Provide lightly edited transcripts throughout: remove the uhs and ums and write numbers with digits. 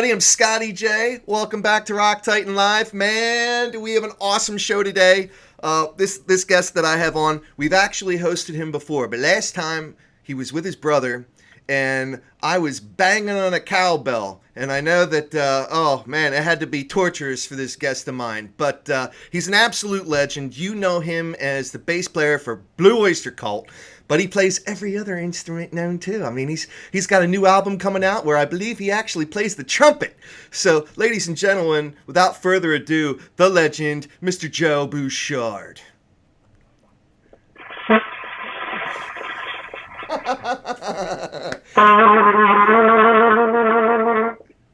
everybody. I'm Scotty J. Welcome back to Rock Titan Live. Man, do we have an awesome show today. This guest that I have on, we've actually hosted him before, but last time he was with his brother, and I was banging on a cowbell. And I know that, oh man, it had to be torturous for this guest of mine. But he's an absolute legend. You know him as the bass player for Blue Öyster Cult. But he plays every other instrument known too. I mean, he's got a new album coming out where I believe he actually plays the trumpet. So, ladies and gentlemen, without further ado, the legend, Mr. Joe Bouchard.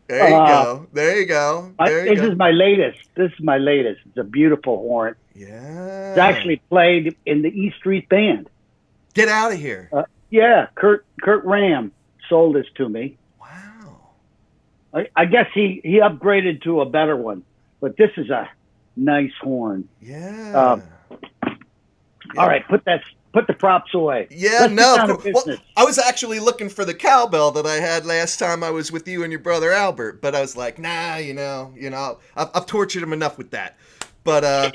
There you go. There you go. This is my latest. It's a beautiful horn. Yeah. It's actually played in the E Street Band. Get out of here. Yeah, Kurt Ram sold this to me. Wow. I guess he upgraded to a better one, but this is a nice horn. Yeah. All right, put the props away. Yeah, no. Well, I was actually looking for the cowbell that I had last time I was with you and your brother Albert, but I was like, nah, you know, I've tortured him enough with that. But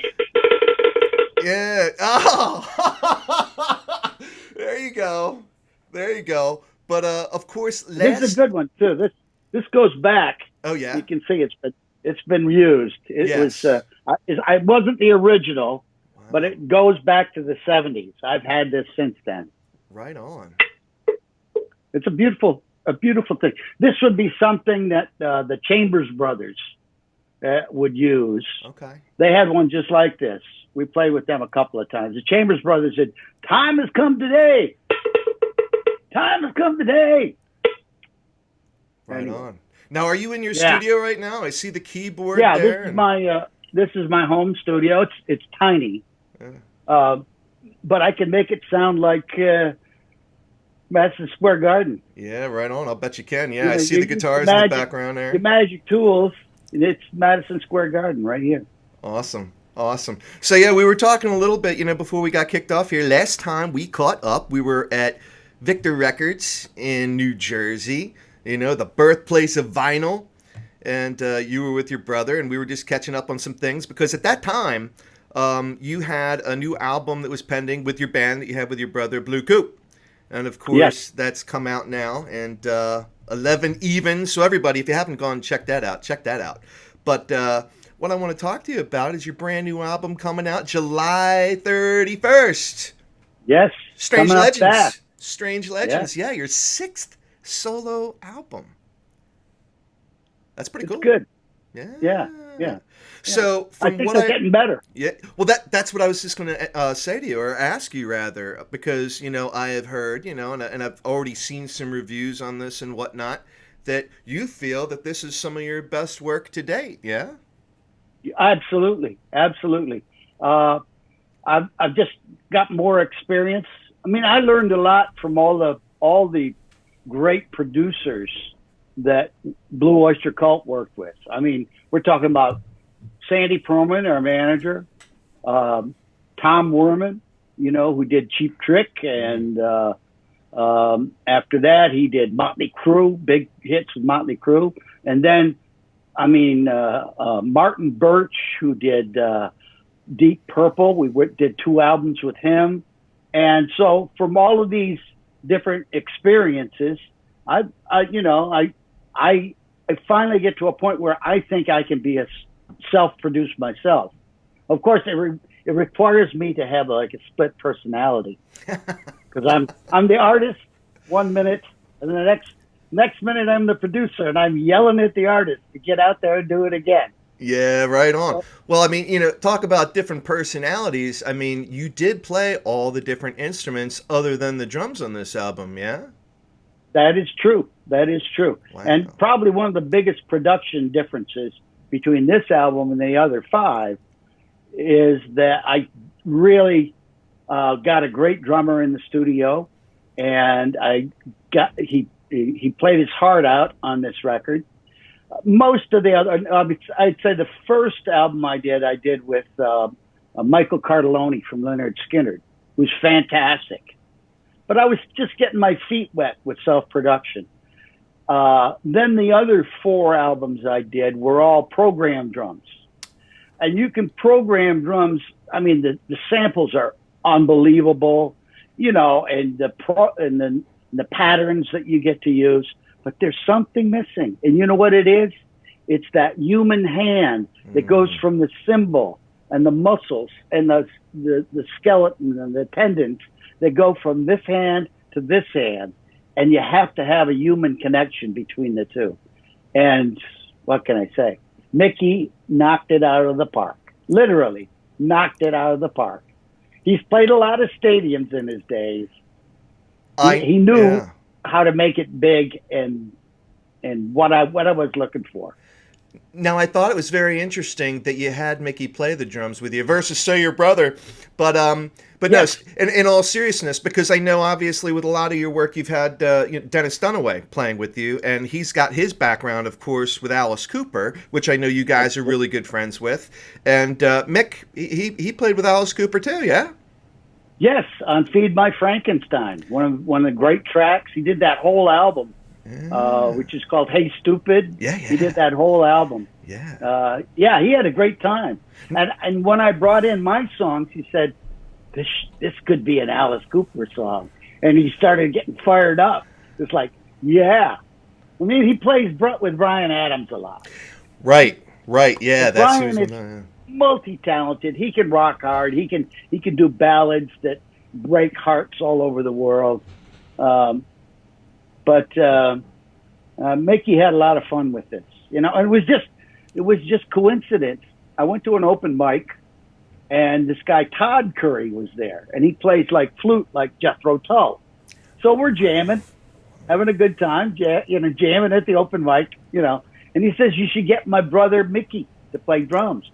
yeah. Oh. There you go. But of course, this is a good one too. This goes back. Oh yeah. You can see it's been used. It was. I wasn't the original, but it goes back to the 70s. I've had this since then. Right on. It's a beautiful thing. This would be something that the Chambers Brothers would use. Okay. They had one just like this. We played with them a couple of times. The Chambers Brothers said, "Time has come today. Time has come today." Right on. Now, are you in your studio right now? I see the keyboard there. Yeah, this is my home studio. It's tiny, but I can make it sound like Madison Square Garden. Yeah, right on. I'll bet you can. Yeah, I see the guitars in the background there. The Magic Tools. It's Madison Square Garden right here. Awesome. So yeah, we were talking a little bit, before we got kicked off here. Last time we caught up, we were at Victor Records in New Jersey, the birthplace of vinyl. And you were with your brother, and we were just catching up on some things because at that time, you had a new album that was pending with your band that you had with your brother, Blue Coop. And of course, that's come out now, and 11 even. So everybody, if you haven't gone, check that out. But what I want to talk to you about is your brand new album coming out July 31st. Yes. Strange Legends. Strange Legends. Yeah, your 6th solo album. That's pretty cool. Good. Yeah. Yeah. So I think they're getting better. Yeah. Well, that's what I was just going to say to you, or ask you rather, because I have heard, and I've already seen some reviews on this and whatnot, that you feel that this is some of your best work to date. Yeah. Absolutely. I've just got more experience. I mean, I learned a lot from all the great producers that Blue Öyster Cult worked with. I mean, we're talking about Sandy Perlman, our manager, Tom Werman, who did Cheap Trick, and after that he did Motley Crue, big hits with Motley Crue, and then Martin Birch, who did Deep Purple. We did 2 albums with him. And so from all of these different experiences, I finally get to a point where I think I can be a self-produced myself. Of course, it requires me to have a split personality because I'm the artist 1 minute, and then the next minute I'm the producer, and I'm yelling at the artist to get out there and do it again. Yeah, right on. Well, I mean, talk about different personalities. I mean, you did play all the different instruments other than the drums on this album, yeah? That is true. Wow. And probably one of the biggest production differences between this album and the other 5 is that I really got a great drummer in the studio, and he played his heart out on this record. Most of the other, I'd say the first album I did with Michael Cardelloni from Lynyrd Skynyrd, who's fantastic. But I was just getting my feet wet with self-production. Then the other 4 albums I did were all program drums. And you can program drums. I mean, the samples are unbelievable, you know, and the patterns that you get to use. But there's something missing. And you know what it is? It's that human hand that goes from the cymbal and the muscles and the skeleton and the tendons that go from this hand to this hand. And you have to have a human connection between the two. And what can I say? Micky knocked it out of the park. Literally knocked it out of the park. He's played a lot of stadiums in his days. He knew how to make it big and what I was looking for. Now, I thought it was very interesting that you had Micky play the drums with you versus, say, your brother. But yes. No, in all seriousness, because I know, obviously, with a lot of your work, you've had Dennis Dunaway playing with you, and he's got his background, of course, with Alice Cooper, which I know you guys are really good friends with. And Mick, he played with Alice Cooper, too, yeah? Yes, on Feed My Frankenstein, one of the great tracks. He did that whole album. Which is called Hey Stupid. Yeah. He did that whole album. Yeah. He had a great time. And when I brought in my songs, he said, this could be an Alice Cooper song. And he started getting fired up. It's like, yeah. I mean, he plays with Bryan Adams a lot. Right. Yeah, that's Bryan is multi-talented. He can rock hard. He can do ballads that break hearts all over the world. But Micky had a lot of fun with this, you know. And it was just coincidence. I went to an open mic, and this guy Todd Curry was there, and he plays like flute, like Jethro Tull. So we're jamming, having a good time, jamming at the open mic, you know. And he says, "You should get my brother Micky to play drums."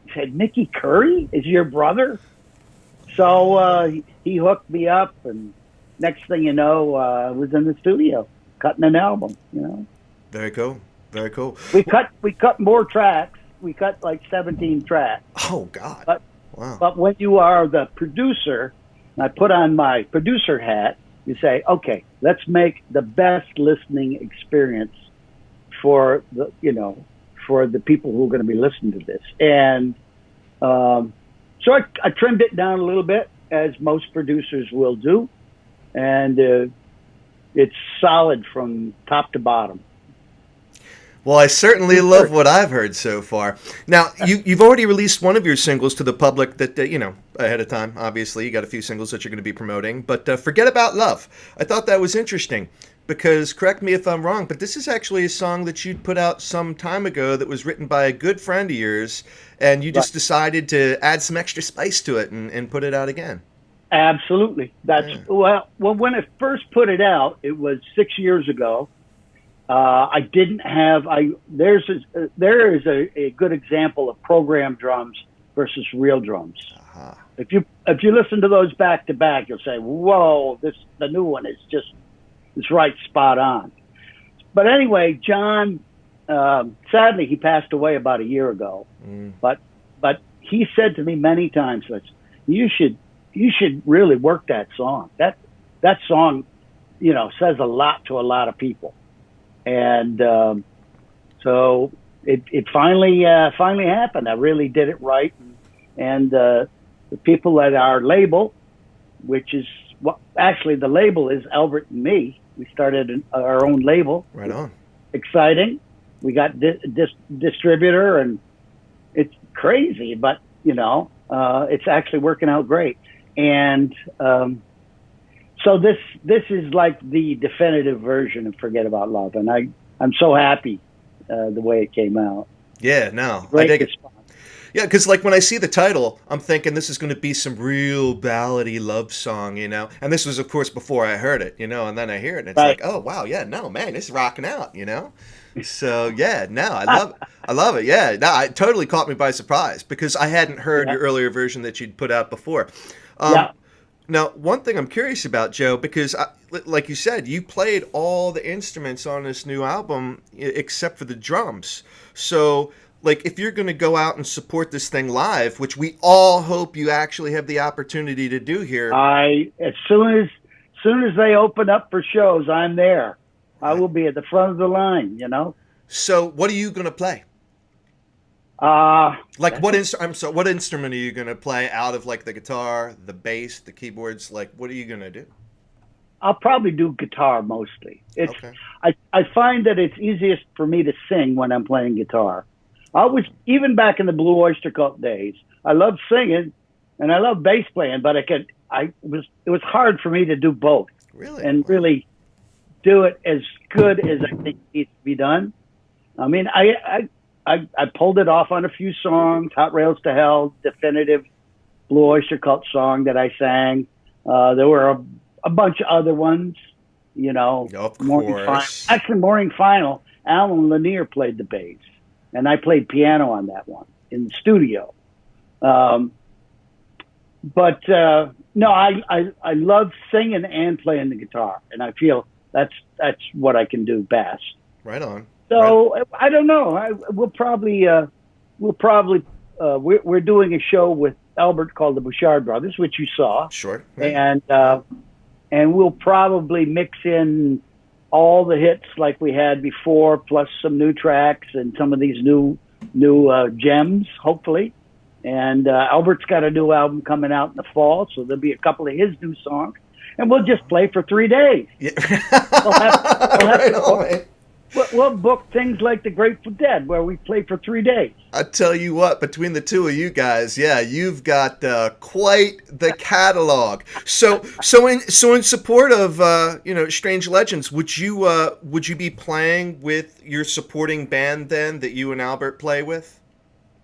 I said, "Micky Curry is your brother?" So he hooked me up, and next thing you know, I was in the studio cutting an album, you know. Very cool. We cut more tracks. We cut like 17 tracks. Oh, God. Wow. But when you are the producer, and I put on my producer hat, you say, okay, let's make the best listening experience for the people who are going to be listening to this. And so I trimmed it down a little bit, as most producers will do. And it's solid from top to bottom. Well, I certainly love what I've heard so far. Now, you've already released one of your singles to the public that, ahead of time, obviously. You got a few singles that you're going to be promoting. But Forget About Love. I thought that was interesting because, correct me if I'm wrong, but this is actually a song that you'd put out some time ago that was written by a good friend of yours, and you just decided to add some extra spice to it and put it out again. Absolutely. Well, when I first put it out, it was 6 years ago. I didn't have. There is a good example of program drums versus real drums. Uh-huh. If you listen to those back to back, you'll say, "Whoa, the new one is right spot on." But anyway, John, sadly, he passed away about a year ago. But he said to me many times, "You should really work that song. That song, says a lot to a lot of people." And so it finally happened. I really did it right. And the people at our label, which is actually the label is Albert and me. We started our own label. Right on. Exciting. We got distributor, and it's crazy, but it's actually working out great. And so this is like the definitive version of Forget About Love, and I'm so happy the way it came out. Yeah, no, I dig it. Yeah, because like when I see the title, I'm thinking this is going to be some real ballady love song, And this was, of course, before I heard it, and then I hear it, and it's like, oh wow, yeah, no, man, this is rocking out, So yeah, no, I love it. Yeah, no, it totally caught me by surprise because I hadn't heard your earlier version that you'd put out before. Now, one thing I'm curious about, Joe, because like you said, you played all the instruments on this new album except for the drums. So, like, if you're going to go out and support this thing live, which we all hope you actually have the opportunity to do here. As soon as they open up for shows, I'm there. I will be at the front of the line, you know. So what are you going to play? Like what what instrument are you going to play out of like the guitar, the bass, the keyboards? Like what are you going to do? I'll probably do guitar mostly. It's Okay. I find that it's easiest for me to sing when I'm playing guitar. I was even back in the Blue Öyster Cult days. I loved singing and I loved bass playing, but it was hard for me to do both. Really? And really do it as good as I think needs to be done. I mean, I pulled it off on a few songs, Hot Rails to Hell, definitive Blue Öyster Cult song that I sang. There were a bunch of other ones, you know. Of course. Morning Final, Alan Lanier played the bass, and I played piano on that one in the studio. No, I love singing and playing the guitar, and I feel that's what I can do best. Right on. So right. I don't know. We're doing a show with Albert called the Bouchard Brothers, which you saw. Sure. Right. And we'll probably mix in all the hits like we had before, plus some new tracks and some of these new gems, hopefully. And Albert's got a new album coming out in the fall, so there'll be a couple of his new songs. And we'll just play for 3 days. Yeah. We'll book things like the Grateful Dead, where we play for 3 days. I tell you what, between the two of you guys, yeah, you've got quite the catalog. So in support of Strange Legends, would you be playing with your supporting band then that you and Albert play with?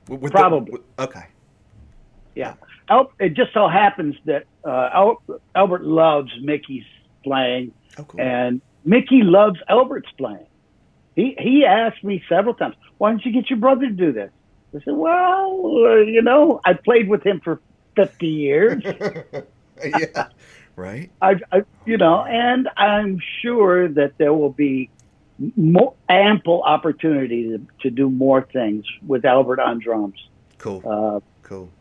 Probably. Okay. Yeah. It just so happens that Albert loves Micky's playing, and Micky loves Albert's playing. He asked me several times, why don't you get your brother to do this? I said, well, I played with him for 50 years. Yeah, right. And I'm sure that there will be ample opportunity to do more things with Albert on drums. Cool. Cool.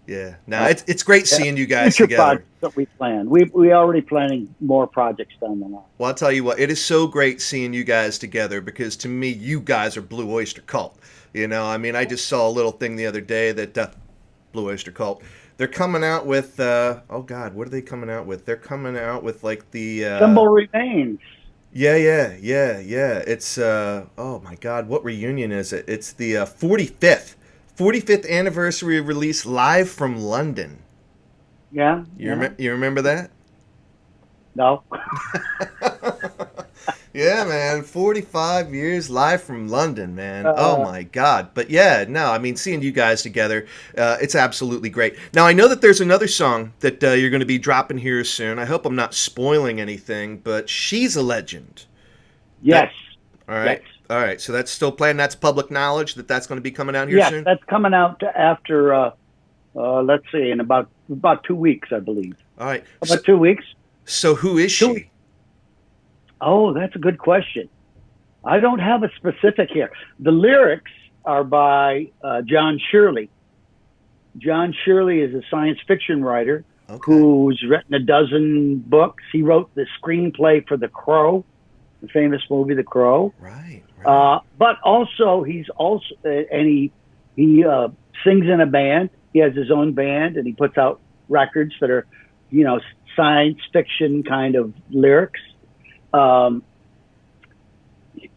Yeah. No, it's great seeing you guys together. That we plan. We already planning more projects down the line. Well, I'll tell you what, it is so great seeing you guys together because to me, you guys are Blue Öyster Cult. I mean, I just saw a little thing the other day that Blue Öyster Cult. They're coming out with oh God, what are they coming out with? They're coming out with like the Symbol Remains. Yeah. It's oh my God, what reunion is it? It's the 45th anniversary release live from London. Yeah. You remember that? No. Yeah, man. 45 years live from London, man. Oh my God. But yeah, no, I mean, seeing you guys together, it's absolutely great. Now, I know that there's another song that you're going to be dropping here soon. I hope I'm not spoiling anything, but She's a Legend. Yes. All right. Yes. All right. So that's still planned. That's public knowledge that's going to be coming out here soon? Yes, that's coming out after, let's see, in about 2 weeks, I believe. All right. About 2 weeks. So who is she? Oh, that's a good question. I don't have a specific here. The lyrics are by John Shirley. John Shirley is a science fiction writer who's written a dozen books. He wrote the screenplay for The Crow, the famous movie The Crow. Right. But also he sings in a band. He has his own band, and he puts out records that are, science fiction kind of lyrics.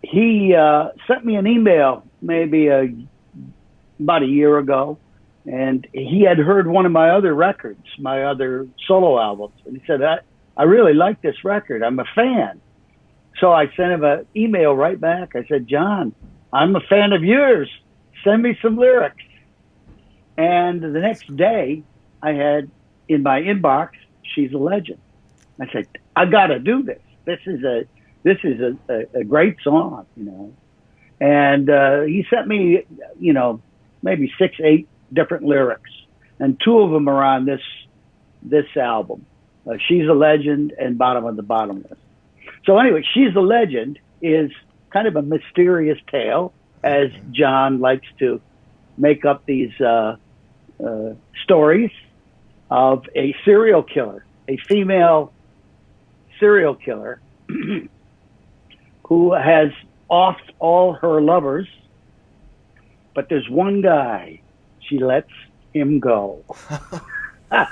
He sent me an email maybe about a year ago, and he had heard one of my other records, my other solo albums, and he said, I really like this record. I'm a fan. So I sent him an email right back. I said, John, I'm a fan of yours. Send me some lyrics. And the next day, I had in my inbox, She's a Legend. I said, I got to do this. This is a great song, And he sent me, maybe 6-8 different lyrics, and 2 of them are on this album, She's a Legend and Bottom of the Bottomless. So anyway, She's a Legend is kind of a mysterious tale, as John likes to make up these stories of a serial killer, a female serial killer who has offed all her lovers, but there's one guy she lets him go. Wow.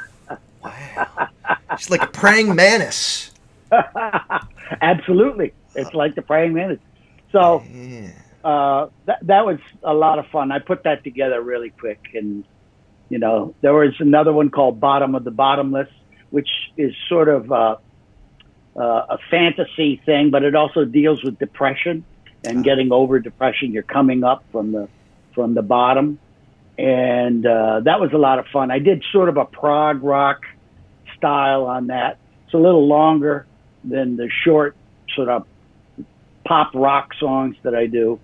She's like a praying mantis. Absolutely. It's like the praying mantis. So that was a lot of fun. I put that together really quick. And, there was another one called Bottom of the Bottomless, which is sort of a fantasy thing, but it also deals with depression and getting over depression. You're coming up from the bottom. And that was a lot of fun. I did sort of a prog rock style on that. It's a little longer than the short sort of pop rock songs that I do.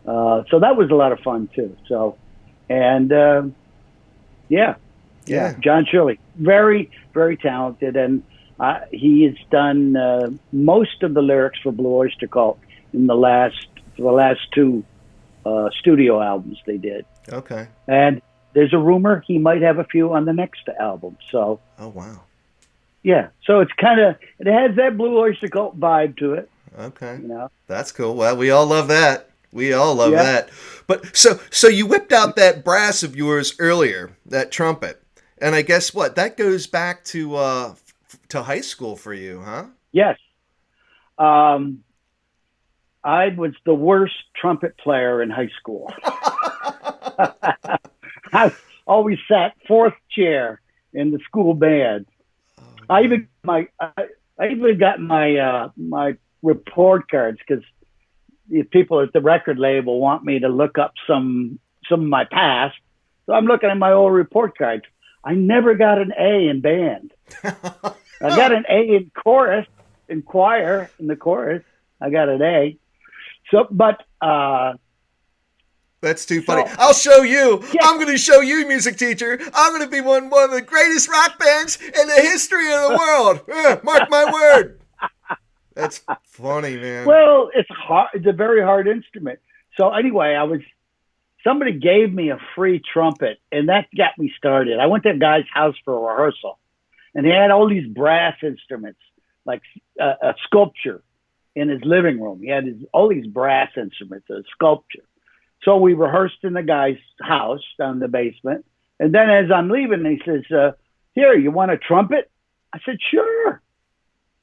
So that was a lot of fun too. So, and John Shirley, very, very talented. And he has done most of the lyrics for Blue Öyster Cult in the last two studio albums they did. Okay. And there's a rumor he might have a few on the next album. So. Oh, wow. Yeah. So it has that Blue Öyster Cult vibe to it. Okay. That's cool. Well, we all love that. That. But so you whipped out that brass of yours earlier, that trumpet. And I guess what? That goes back to high school for you, huh? Yes. I was the worst trumpet player in high school. I always sat fourth chair in the school band. I even got my report cards because the people at the record label want me to look up some of my past. So I'm looking at my old report cards. I never got an A in band. I got an A in chorus, in choir, in the chorus. I got an A. So, but that's too funny. I'll show you. Yeah. I'm going to show you, music teacher. I'm going to be one of the greatest rock bands in the history of the world. Mark my word. That's funny, man. Well, it's hard. It's a very hard instrument. So anyway, somebody gave me a free trumpet, and that got me started. I went to a guy's house for a rehearsal, and he had all these brass instruments, like a sculpture in his living room. He had all these brass instruments, a sculpture. So we rehearsed in the guy's house down in the basement. And then as I'm leaving, he says, here, you want a trumpet? I said, sure.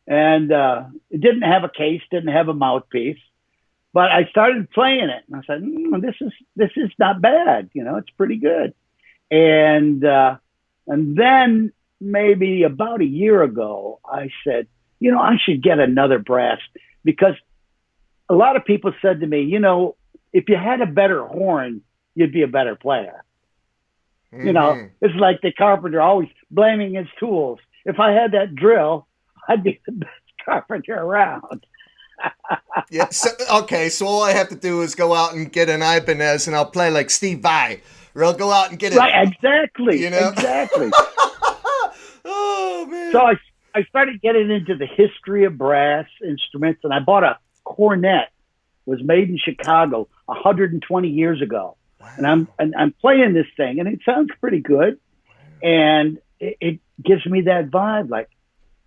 And it didn't have a case, didn't have a mouthpiece. But I started playing it. And I said, this is not bad. It's pretty good. And then maybe about a year ago, I said, I should get another brass. Because a lot of people said to me, if you had a better horn, you'd be a better player. Mm-hmm. It's like the carpenter always blaming his tools. If I had that drill, I'd be the best carpenter around. Yeah. So all I have to do is go out and get an Ibanez, and I'll play like Steve Vai. Or I'll go out and get it. Right, exactly. Exactly. Oh, man. So I started getting into the history of brass instruments, and I bought a cornet. Was made in Chicago 120 years ago. Wow. And I'm playing this thing, and it sounds pretty good. Wow. And it gives me that vibe. Like,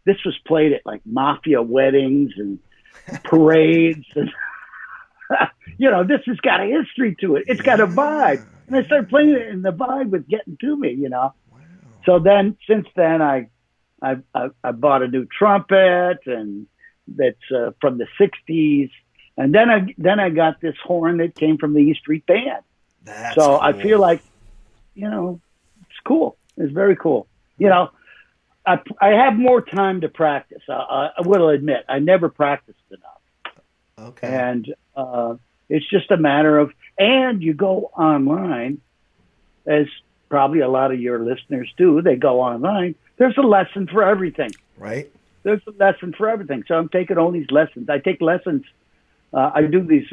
this was played at like mafia weddings and parades. And, this has got a history to it. It's got a vibe. And I started playing it, and the vibe was getting to me, Wow. So then, since then, I bought a new trumpet, and that's from the 60s. And then I got this horn that came from the E Street Band. That's so cool. I feel like, it's cool. It's very cool. I have more time to practice. I will admit, I never practiced enough. Okay. And it's just a matter of, and you go online, as probably a lot of your listeners do. They go online. There's a lesson for everything. Right. There's a lesson for everything. So I'm taking all these lessons. I take lessons. I do these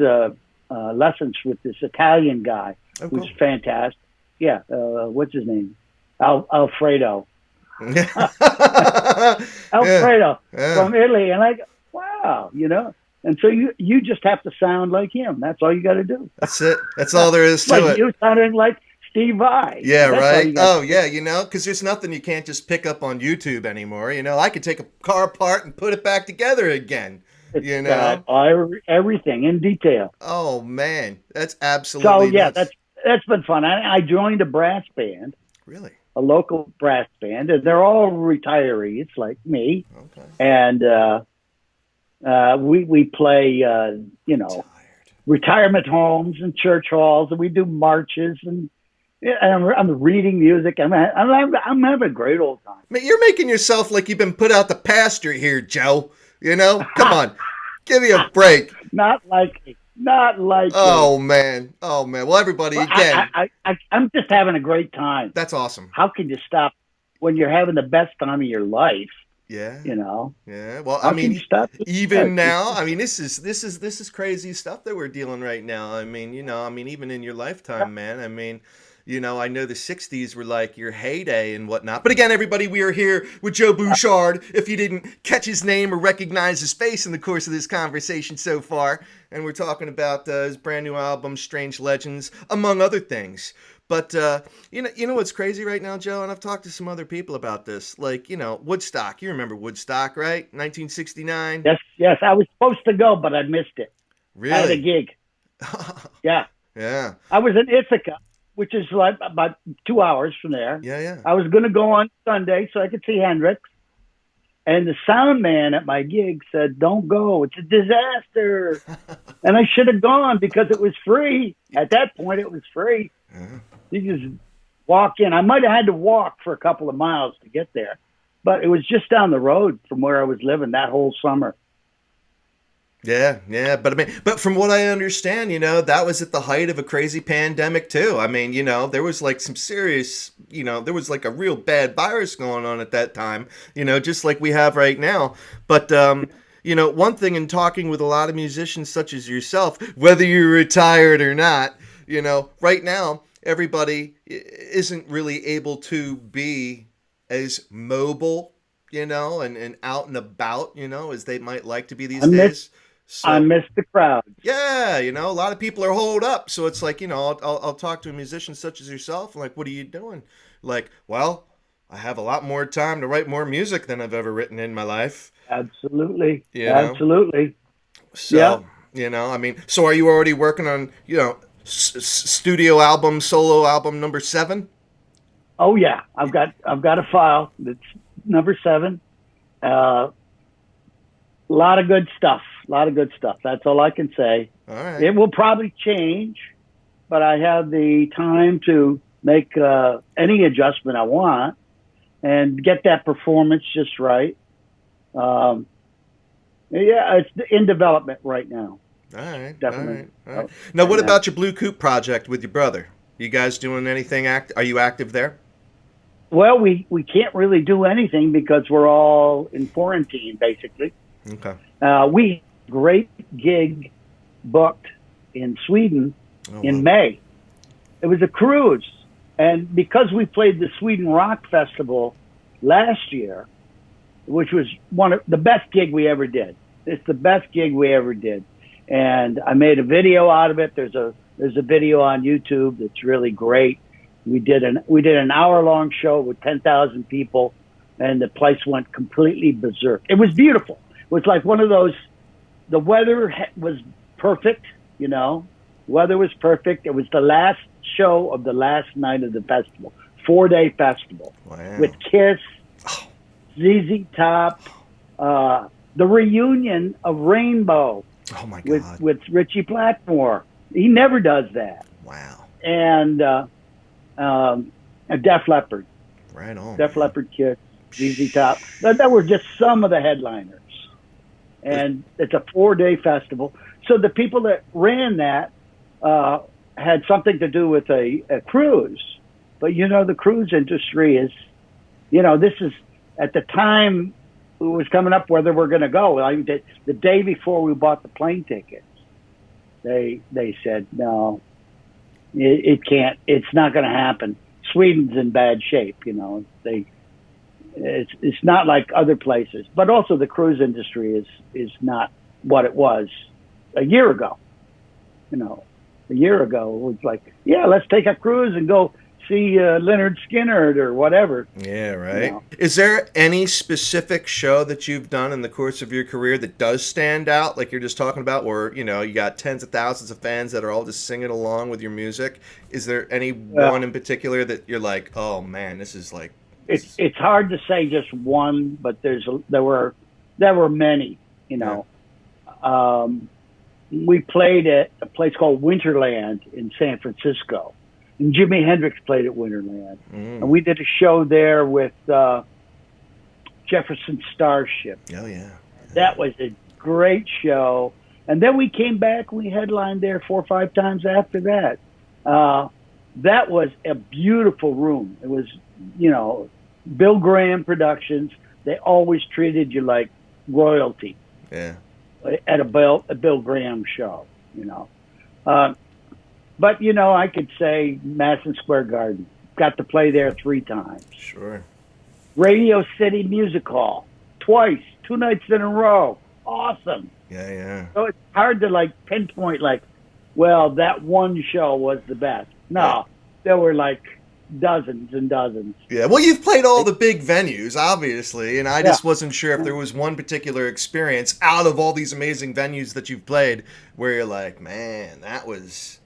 lessons with this Italian guy who's fantastic. Yeah, what's his name? Alfredo. Alfredo from Italy. And I go, wow, And so you just have to sound like him. That's all you got to do. That's it. That's all there is to it. You sounding like Steve Vai. Yeah, right. Oh, yeah, because there's nothing you can't just pick up on YouTube anymore. I could take a car apart and put it back together again. It's you got know? everything in detail. Oh man, that's So absolutely yeah, nuts. that's been fun. I joined a brass band, Really? a local brass band, and they're all retirees like me, Okay. and we play Tired. retirement homes and church halls, and we do marches, and I'm reading music. I'm having a great old time. Man, you're making yourself like you've been put out the pasture here, Joe. You know? Come on. Give me a break. Not likely. Not likely. Oh man. Oh man. Well, everybody, But again, I'm just having a great time. that's awesome. How can you stop when you're having the best time of your life? Yeah. You know, Yeah. Well, I how can you mean, stop? even now, I mean, this is crazy stuff that we're dealing right now. I mean, even in your lifetime, man. I mean, I know the '60s were like your heyday and whatnot. But again, everybody, we are here with Joe Bouchard. If you didn't catch his name or recognize his face in the course of this conversation so far, and we're talking about his brand new album, Strange Legends, among other things. But you know what's crazy right now, Joe? And I've talked to some other people about this. Like, Woodstock. You remember Woodstock, right? 1969. Yes. I was supposed to go, but I missed it. I had a Really? gig. Yeah, Yeah. I was in Ithaca, which is like about 2 hours from there. Yeah. Yeah. I was going to go on Sunday so I could see Hendrix. And the sound man at my gig said, "Don't go. It's a disaster." And I should have gone because it was free. At that point, it was free. Yeah. You just walk in. I might have had to walk for a couple of miles to get there, but it was just down the road from where I was living that whole summer. Yeah, yeah, but I mean, but from what I understand, that was at the height of a crazy pandemic too. I mean, there was like some serious, there was like a real bad virus going on at that time, just like we have right now. But one thing in talking with a lot of musicians such as yourself, whether you're retired or not, right now everybody isn't really able to be as mobile, and out and about, as they might like to be these days. I So miss the crowd. yeah, a lot of people are holed up. So it's like, I'll talk to a musician such as yourself. Like, what are you doing? Like, well, I have a lot more time to write more music than I've ever written in my life. Absolutely. You know? Absolutely. Yeah. So, I mean, so are you already working on, studio album, solo album number 7? Oh yeah. I've got a file that's number 7. A lot of good stuff. That's all I can say. All right. It will probably change, but I have the time to make any adjustment I want and get that performance just right. Yeah, it's in development right now. All right. Definitely. All right. Now, what about your Blue Coupe project with your brother? You guys doing anything? Are you active there? Well, we can't really do anything because we're all in quarantine, basically. Okay. We great gig booked in Sweden in May. It was a cruise, and because we played the Sweden Rock Festival last year, which was one of the best gig we ever did. It's the best gig we ever did, and I made a video out of it. There's a video on YouTube that's really great. We did an hour-long show with 10,000 people, and the place went completely berserk. It was beautiful. It was like one of those. The weather was perfect, Weather was perfect. It was the last show of the last night of the festival, 4-day festival. Wow. With Kiss, ZZ Top, the reunion of Rainbow. Oh my God. With Richie Blackmore. He never does that. Wow. And Def Leppard. Right on. Def Leppard, Kiss, ZZ Top. That were just some of the headliners. And it's a 4-day festival. So the people that ran that had something to do with a cruise. But, the cruise industry is, this is, at the time it was coming up whether we're going to go. The day before we bought the plane tickets, they said, no, it can't. It's not going to happen. Sweden's in bad shape, It's not like other places, but also the cruise industry is not what it was a year ago. A year ago it was like, yeah, let's take a cruise and go see Leonard Skinner or whatever. Yeah, right. You know. Is there any specific show that you've done in the course of your career that does stand out, like you're just talking about, where, you know, you got tens of thousands of fans that are all just singing along with your music? Is there any one in particular that you're like, oh man, this is like... It's hard to say just one, but there were many, you know. Yeah. We played at a place called Winterland in San Francisco. And Jimi Hendrix played at Winterland. And we did a show there with Jefferson Starship. Oh, yeah. That was a great show. And then we came back, we headlined there 4 or 5 times after that. That was a beautiful room. It was, you know, Bill Graham Productions. They always treated you like royalty. Yeah. At a Bill Graham show, you know. But, you know, I could say Madison Square Garden. Got to play there 3 times. Sure. Radio City Music Hall. Twice. 2 nights in a row. Awesome. Yeah, yeah. So it's hard to, like, pinpoint, like, well, that one show was the best. No. There were, like, dozens and dozens. Yeah, well, you've played all the big venues, obviously, and I just wasn't sure if there was one particular experience out of all these amazing venues that you've played where you're like, man, that was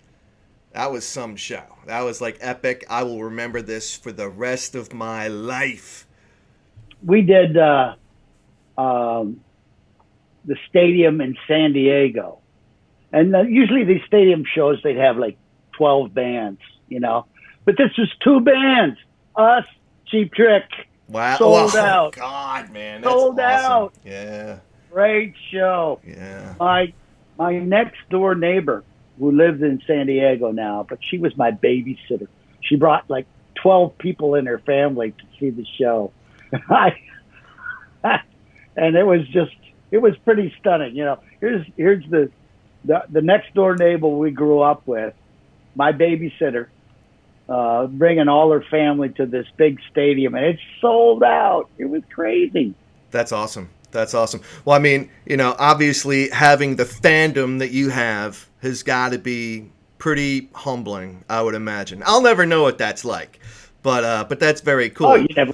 some show. That was like epic. I will remember this for the rest of my life. We did the stadium in San Diego, and usually these stadium shows they'd have like 12 bands, you know. But this was 2 bands. Us, Cheap Trick. Wow. Sold out. God, man. That's sold awesome. out. Yeah. Great show. Yeah. My next door neighbor, who lives in San Diego now, but she was my babysitter. She brought like 12 people in her family to see the show. And it was pretty stunning. You know, here's the next door neighbor we grew up with, my babysitter, bringing all her family to this big stadium, and it sold out. It was crazy. That's awesome. That's awesome. Well, I mean, you know, obviously having the fandom that you have has got to be pretty humbling, I would imagine. I'll never know what that's like, but that's very cool. Oh, you never.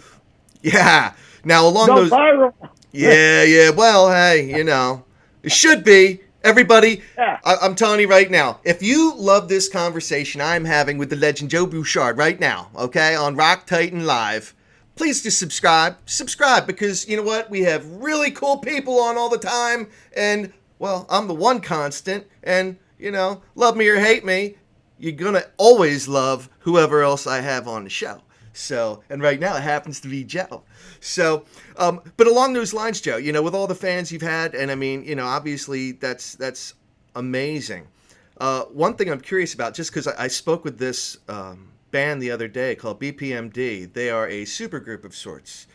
Yeah. Now along Go those. viral. Yeah. Well, hey, you know, it should be. Everybody, Yeah. I'm telling you right now, if you love this conversation I'm having with the legend Joe Bouchard right now, okay, on Rock Titan Live, please just subscribe. Subscribe, because you know what? We have really cool people on all the time, and, well, I'm the one constant, and, you know, love me or hate me, you're going to always love whoever else I have on the show. So, and right now it happens to be Joe. So, but along those lines, Joe, you know, with all the fans you've had, and I mean, you know, obviously that's amazing. One thing I'm curious about, just because I spoke with this band the other day called BPMD. They are a super group of sorts,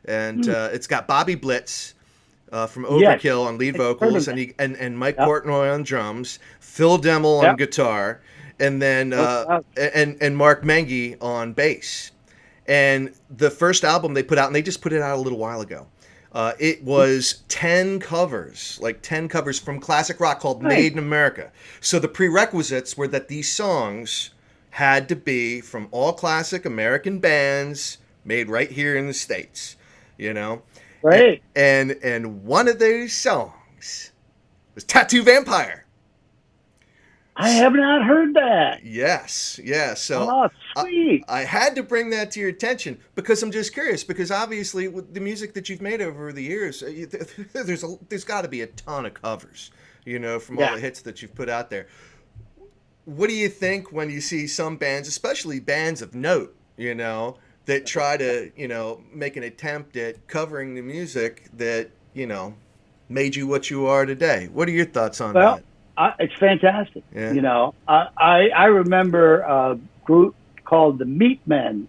and it's got Bobby Blitz from Overkill on lead vocals, and Mike Portnoy on drums, Phil Demmel on guitar, and then and Mark Mengi on bass. And the first album they put out, and they just put it out a little while ago, it was 10 covers, like 10 covers from classic rock called Made in America. So the prerequisites were that these songs had to be from all classic American bands made right here in the States, you know? Right. And one of those songs was Tattoo Vampire. I have not heard that. Yes, yeah. So sweet. I had to bring that to your attention because I'm just curious, because obviously with the music that you've made over the years, there's got to be a ton of covers, you know, from all the hits that you've put out there. What do you think when you see some bands, especially bands of note, you know, that try to, you know, make an attempt at covering the music that, you know, made you what you are today? What are your thoughts on that? It's fantastic. Yeah. You know, I remember a group called the Meatmen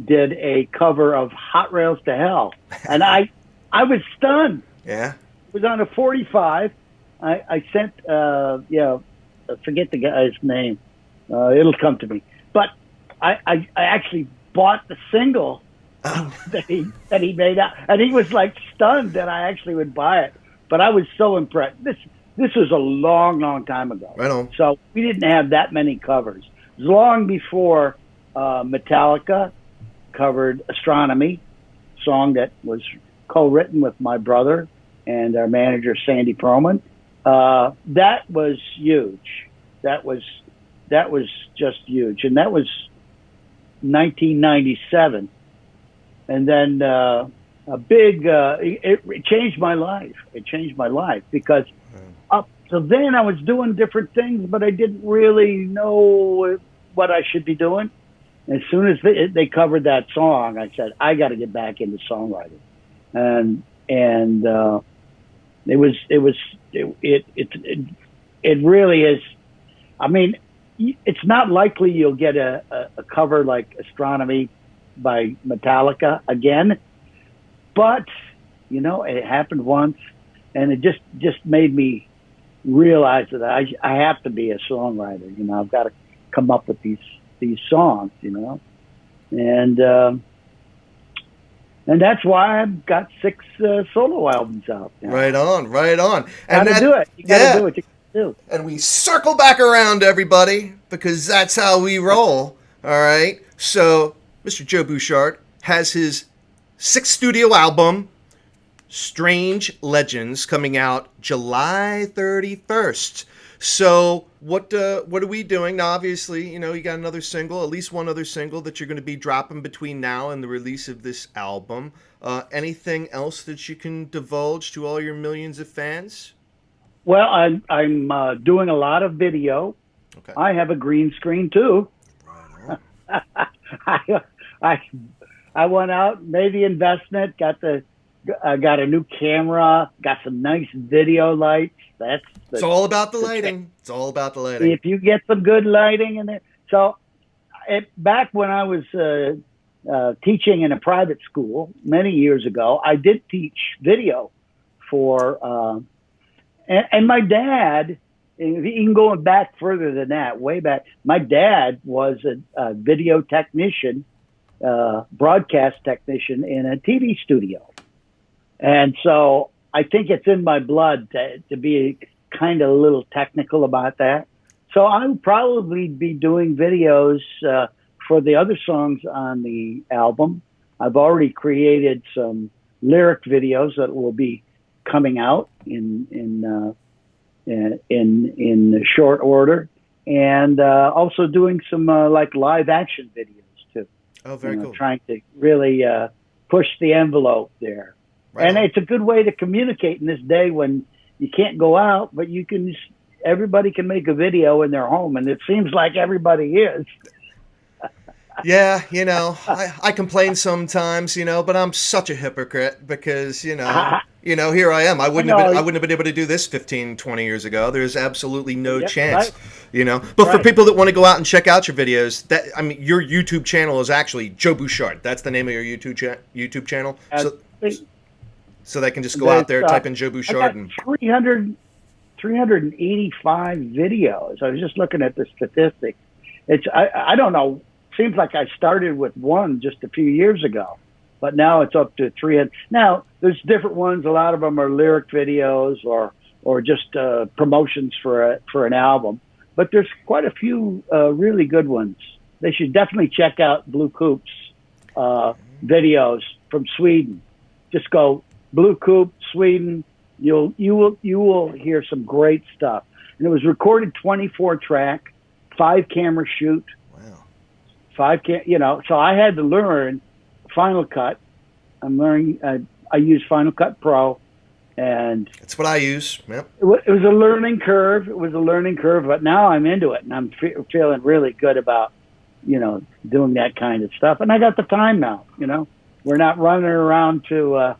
did a cover of Hot Rails to Hell, and I was stunned. Yeah, it was on a 45. I sent I forget the guy's name. It'll come to me. But I actually bought the single that he made out, and he was like stunned that I actually would buy it. But I was so impressed. This was a long, long time ago. Right on. So we didn't have that many covers. It was long before Metallica covered Astronomy, song that was co-written with my brother and our manager Sandy Proman. That was huge. That was just huge, and that was 1997. And then a big it changed my life. It changed my life because up to then I was doing different things, but I didn't really know what I should be doing. As soon as they covered that song, I said, I got to get back into songwriting. And it really is. I mean, it's not likely you'll get a cover like Astronomy by Metallica again, but you know, it happened once, and it just made me realize that I have to be a songwriter. You know, I've got to come up with these songs, you know, and that's why I've got 6 solo albums out now. Right on. And gotta do it. You gotta do what you gotta do. And we circle back around, everybody, because that's how we roll. All right. So Mr. Joe Bouchard has his 6th studio album, Strange Legends, coming out July 31st. So what are we doing? Now, obviously, you know, you got another single, at least one other single that you're going to be dropping between now and the release of this album. Anything else that you can divulge to all your millions of fans? Well, I'm doing a lot of video. Okay. I have a green screen too. Right on. I went out, made the investment, got a new camera, got some nice video lights. It's all about the lighting. It's all about the lighting. If you get some good lighting in there. So back when I was teaching in a private school many years ago, I did teach video for, and my dad, even going back further than that, way back, my dad was a video technician, broadcast technician in a TV studio. And so I think it's in my blood to be kind of a little technical about that. So I'll probably be doing videos for the other songs on the album. I've already created some lyric videos that will be coming out in short order, and also doing some like live action videos too. Oh, very cool. Trying to really push the envelope there. Right. And it's a good way to communicate in this day when you can't go out, but you can. Everybody can make a video in their home, and it seems like everybody is. Yeah, you know, I complain sometimes, you know, but I'm such a hypocrite because, you know, here I am. I wouldn't have been able to do this 15, 20 years ago. There's absolutely no chance, right. You know. But for people that want to go out and check out your videos, your YouTube channel is actually Joe Bouchard. That's the name of your YouTube channel. So they can just go out there, type in Joe Bouchard. I got 385 videos. I was just looking at the statistics. I don't know. Seems like I started with one just a few years ago, but now it's up to 300. Now there's different ones. A lot of them are lyric videos or just promotions for an album. But there's quite a few really good ones. They should definitely check out Blue Coop's videos from Sweden. Just go Blue Coop Sweden. You will hear some great stuff. And it was recorded 24 track, 5 camera shoot. So I had to learn Final Cut. I'm learning. I use Final Cut Pro, and that's what I use. Yep. It was a learning curve. But now I'm into it, and I'm feeling really good about, doing that kind of stuff. And I got the time now. We're not running around to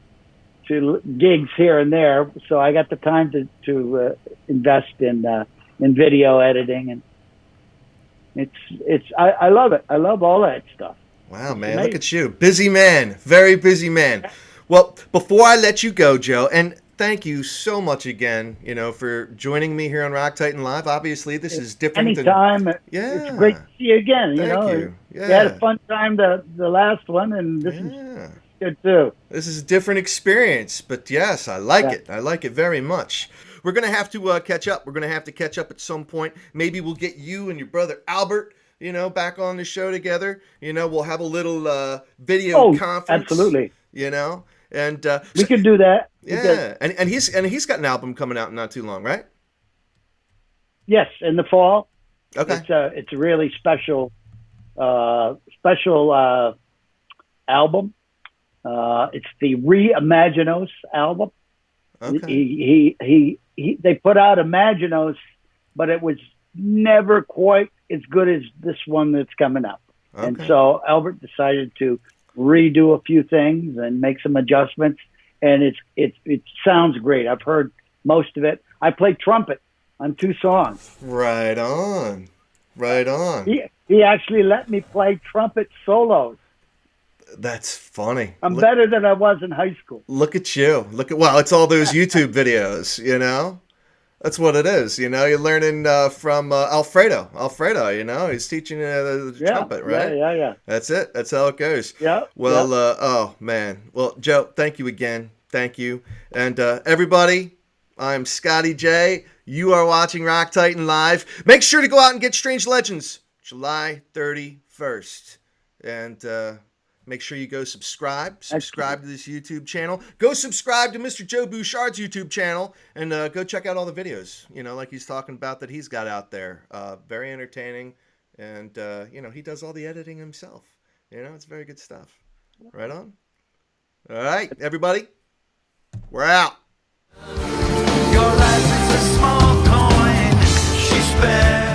gigs here and there, so I got the time to invest in video editing and. I love it. I love all that stuff. Wow, man, look at you. Busy man. Very busy man. Well, before I let you go, Joe, and thank you so much again, for joining me here on Rock Titan Live. Obviously, this is different. Anytime. Yeah. It's great to see you again. Thank you. Yeah. We had a fun time the last one, and this is good too. This is a different experience, but yes, I like it. I like it very much. We're going to have to catch up. We're going to have to catch up at some point. Maybe we'll get you and your brother Albert back on the show together. We'll have a little video conference. Absolutely. And we could do that. Yeah, and he's got an album coming out in not too long, right? Yes, in the fall. Okay. It's a really special album. It's the Reimaginos album. Okay. They put out Imaginos, but it was never quite as good as this one that's coming up. Okay. And so Albert decided to redo a few things and make some adjustments, and it sounds great. I've heard most of it. I play trumpet on 2 songs. Right on. He actually let me play trumpet solos. That's funny. I'm better than I was in high school. Look at you. It's all those YouTube videos, That's what it is, You're learning from Alfredo. He's teaching the trumpet, right? Yeah. That's it. That's how it goes. Yeah. Well, oh, man. Well, Joe, thank you again. Thank you. And everybody, I'm Scotty J. You are watching Rock Titan Live. Make sure to go out and get Strange Legends July 31st. And make sure you go subscribe to this YouTube channel. Go subscribe to Mr. Joe Bouchard's YouTube channel, and go check out all the videos, like he's talking about that he's got out there. Very entertaining, and, he does all the editing himself. It's very good stuff. Right on? All right, everybody, we're out. Your life is a small coin she spent.